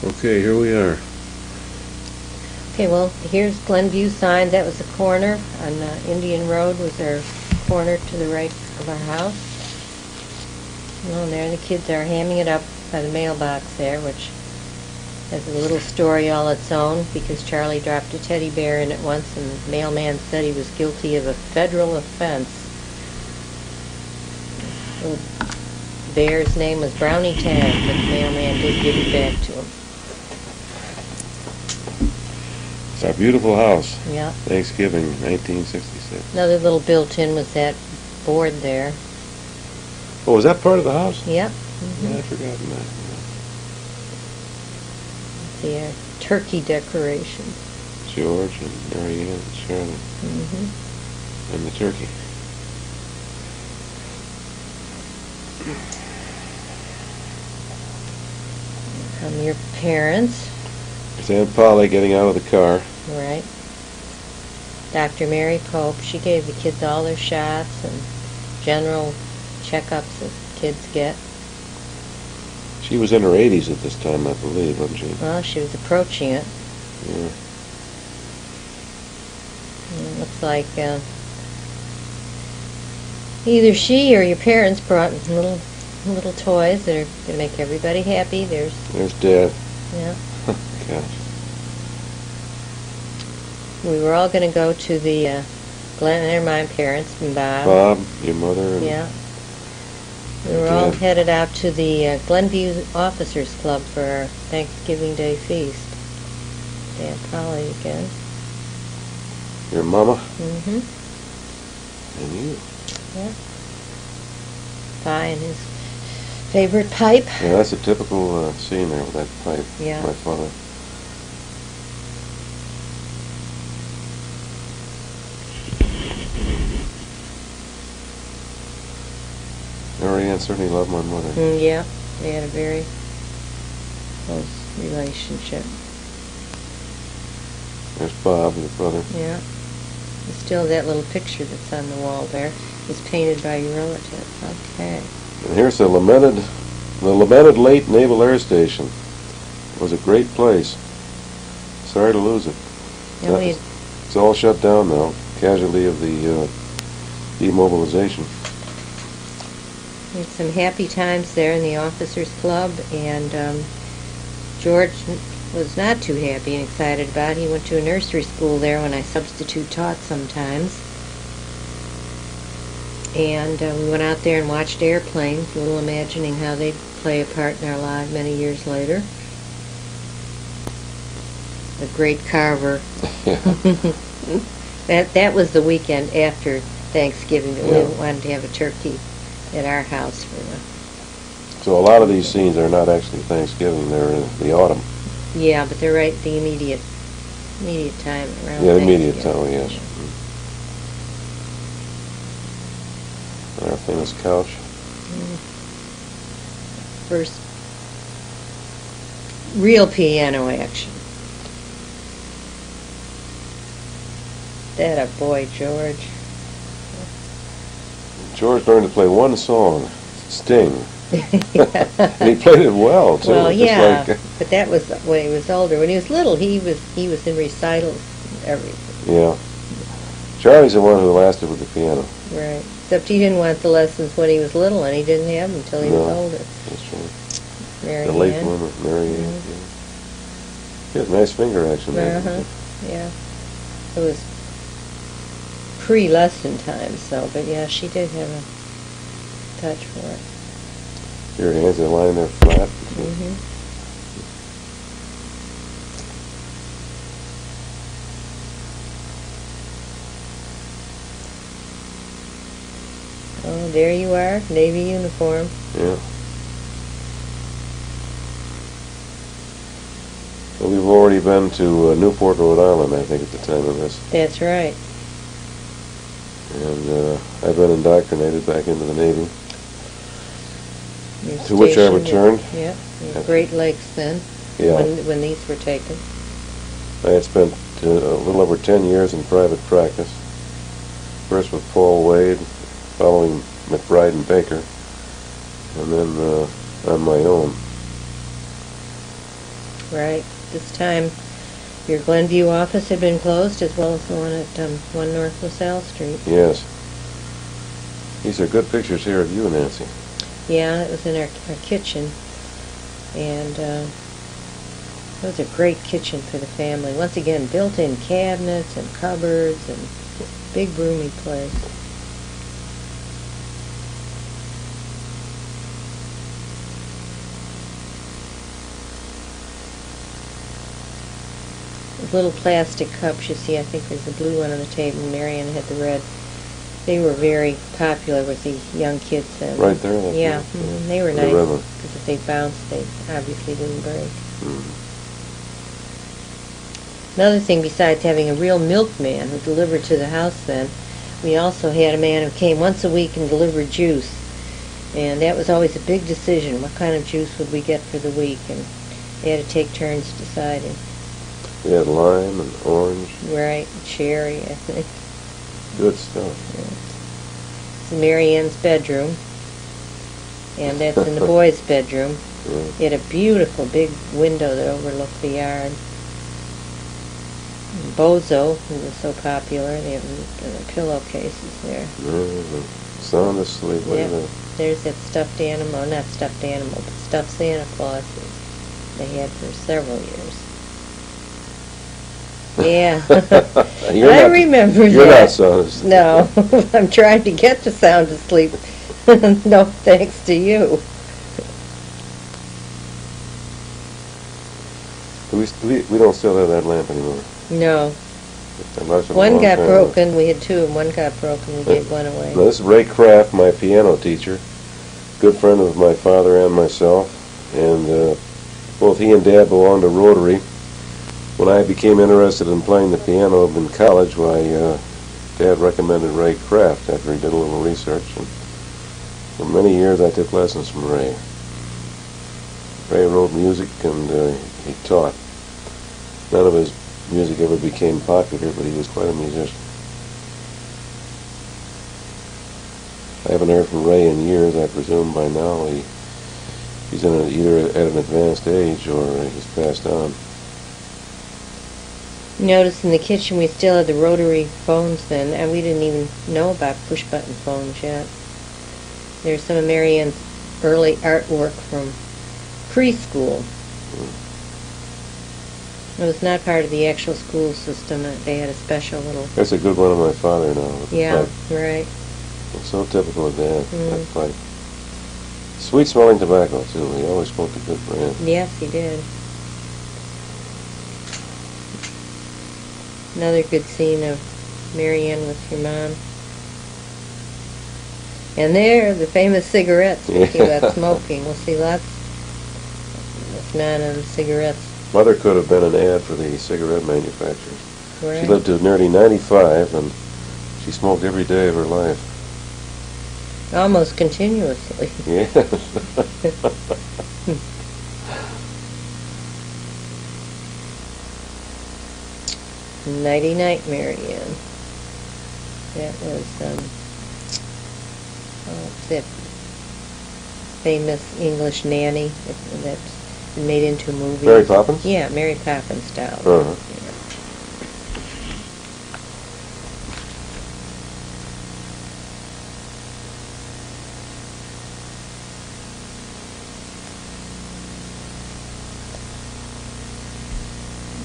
Okay, here we are. Okay, well, here's Glenview sign. That was the corner on Indian Road was our corner to the right of our house. And there the kids are hamming it up by the mailbox there, which has a little story all its own because Charlie dropped a teddy bear in it once and the mailman said he was guilty of a federal offense. The bear's name was Brownie Tag, but the mailman did give it back to him. It's our beautiful house. Yeah. Thanksgiving, 1966. Another little built-in was that board there. Oh, was that part of the house? Yep. Yeah, I'd forgotten that. The turkey decoration. George and Mary Ann and Charlotte. And the turkey. Your parents. There's Aunt Polly getting out of the car. Right. Dr. Mary Pope, she gave the kids all their shots and general checkups that kids get. She was in her 80s at this time, I believe, wasn't she? Well, she was approaching it. Yeah. And it looks like either she or your parents brought little toys that are going to make everybody happy. There's Dad. Yeah. Gosh. We were all going to go to the Glen. They're my parents and Bob. Bob, your mother, and Yeah. We were all headed out to the Glenview Officers Club for our Thanksgiving Day feast. Aunt Polly again. your mama, Mm-hmm. and you. Yeah. Pie and his favorite pipe. Yeah, that's a typical scene there with that pipe. Yeah. My father. Mary Ann certainly loved my mother. Yeah. They had a very close relationship. There's Bob, your brother. Yeah. And still that little picture that's on the wall there was painted by your relative. Okay. And here's the lamented late Naval Air Station. It was a great place. Sorry to lose it. Yeah, It's all shut down now. Casualty of the demobilization. we had some happy times there in the Officers Club, and George was not too happy and excited about it. He went to a nursery school there when I substitute taught sometimes. And we went out there and watched airplanes, a little imagining how they'd play a part in our lives many years later. The Great Carver. Yeah. That was the weekend after Thanksgiving that Yeah. we wanted to have a turkey at our house for the... So a lot of these scenes are not actually Thanksgiving, they're in the autumn. Yeah, but they're right the immediate time around Yeah, the immediate Thanksgiving. time, yes. Our famous couch. First real piano action. That a boy, George. George learned to play one song, Sting. Yeah. And he played it well, too. Well, just yeah, like, but that was when he was older. When he was little, he was in recitals and everything. yeah. Charlie's the one who lasted with the piano. Right. Except he didn't want the lessons when he was little, and he didn't have them until he was No. older. That's right. Mary The late Ann. one, Mary Ann. Mhm. Yeah. He had nice finger action there. Uh-huh. Yeah. It was pre-lesson time, so, but yeah, she did have a touch for it. Your hands are lying there flat. Mm-hmm. Oh, there you are, Navy uniform. Yeah. So we've already been to Newport, Rhode Island, I think, at the time of this. That's right. And I've been indoctrinated back into the Navy. You're To which I stationed returned. Yeah, in Great Lakes then, Yeah. when these were taken. I had spent a little over 10 years in private practice. First with Paul Wade, following McBride and Baker, and then on my own. right. This time, your Glenview office had been closed, as well as the one at 1 North LaSalle Street. Yes. These are good pictures here of you, Nancy. Yeah, it was in our kitchen, and it was a great kitchen for the family. Once again, built-in cabinets and cupboards and big roomy place. Those little plastic cups you see, I think there's a blue one on the table, and Marion had the red. They were very popular with the young kids then. Right there? Yeah, they were The nice, red one. because if they bounced, they obviously didn't break. Another thing, besides having a real milkman who delivered to the house then, we also had a man who came once a week and delivered juice. And that was always a big decision. What kind of juice would we get for the week? And they had to take turns deciding. We had lime and orange. Right, cherry, I think. Good stuff. It's in Mary Ann's bedroom. And that's in the boys' bedroom. Yeah. It had a beautiful big window that overlooked the yard. And Bozo, who was so popular, they have the pillowcases there. Sound asleep. Look at that. There's that stuffed animal, not stuffed animal, but stuffed Santa Claus that they had for several years. Yeah, I remember You're that. not sound asleep. No, I'm trying to get to sound asleep. No, thanks to you. We don't still have that lamp anymore. No. I lost it a One long got time broken. We had two, and one got broken. We gave one away. Now, this is Ray Kraft, my piano teacher, good friend of my father and myself, and both he and Dad belonged to Rotary. When I became interested in playing the piano in college, Dad recommended Ray Kraft after he did a little research, and for many years I took lessons from Ray. Ray wrote music and he taught. None of his music ever became popular, but he was quite a musician. I haven't heard from Ray in years. I presume by now he's either at an advanced age or he's passed on. Notice in the kitchen we still had the rotary phones then, and we didn't even know about push-button phones yet. There's some of Mary Ann's early artwork from preschool. It was not part of the actual school system. They had a special little... That's a good one of my father now. Yeah, right. It's so typical of Dad, that pipe. Sweet-smelling tobacco, too. He always smoked a good brand. Yes, he did. Another good scene of Mary Ann with your mom. And there, the famous cigarettes, speaking about smoking. We'll see lots of this man and cigarettes. Mother could have been an ad for the cigarette manufacturers. Right. She lived to nearly 95, and she smoked every day of her life. Almost continuously. Yeah. Nighty Night, Mary Ann. That was that famous English nanny that's been made into a movie. Mary Poppins? Yeah, Mary Poppins style. Uh-huh.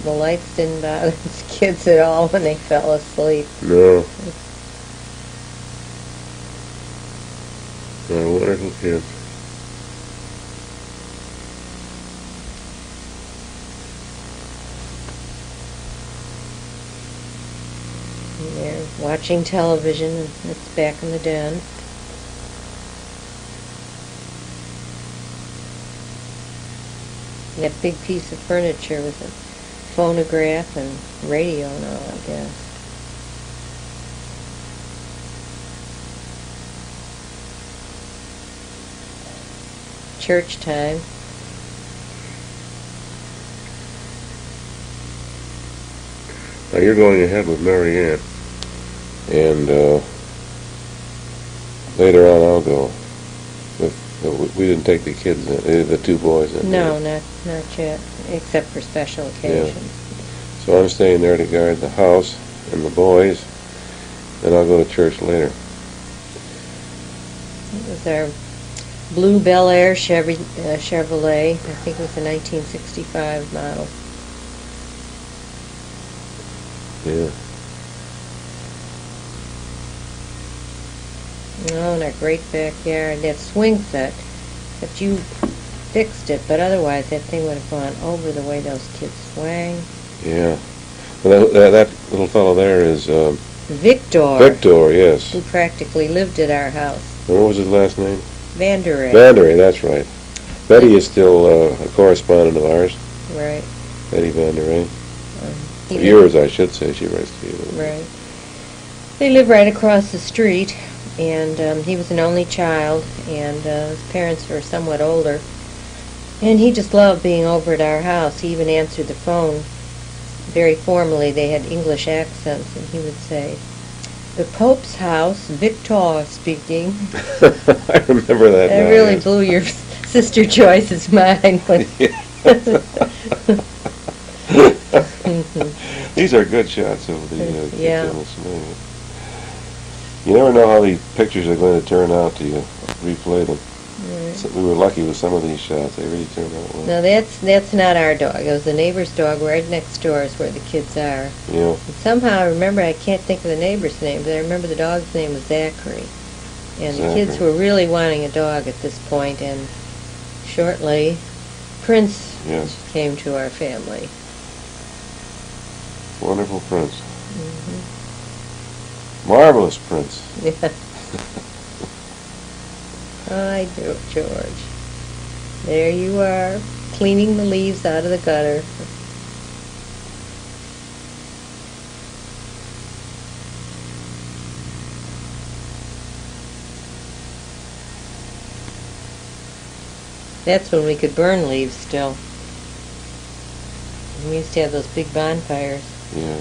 The lights didn't bother the kids at all when they fell asleep. No. They're wonderful kids. And they're watching television, and it's back in the den. That big piece of furniture with a phonograph and radio and all, I guess. Church time. Now you're going ahead with Mary Ann, and later on I'll go. We didn't take the kids in, the two boys in. No, not yet, except for special occasions. So I'm staying there to guard the house and the boys, and I'll go to church later. It was our blue Bel Air Chevrolet. I think it was a 1965 model. Yeah. Oh, and our great backyard. That swing set, if you fixed it, but otherwise that thing would have gone over the way those kids swang. Yeah. Well, that little fellow there is Victor. Victor, yes. Who practically lived at our house. And what was his last name? Vanderay. Vanderay, that's right. Betty is still a correspondent of ours. Right. Betty Vanderay. He Yours, I should say. She writes to you. Right. They live right across the street, and he was an only child, and his parents were somewhat older. And he just loved being over at our house. He even answered the phone very formally. They had English accents, and he would say, "The Pope's house, Victor speaking." I remember that. That now, really yes. blew your sister Joyce's mind. When These are good shots of the kids Yeah. in the swing. You never know how these pictures are going to turn out till you replay them. So we were lucky with some of these shots. They really turned out well. No, that's not our dog. It was the neighbor's dog right next door is where the kids are. Yeah. And somehow I remember, I can't think of the neighbor's name, but I remember the dog's name was Zachary. And the kids Zachary. were really wanting a dog at this point, and shortly Prince Yes. came to our family. Wonderful Prince. Marvelous Prince. Yeah. I do, George. There you are, cleaning the leaves out of the gutter. That's when we could burn leaves still. We used to have those big bonfires. Yeah.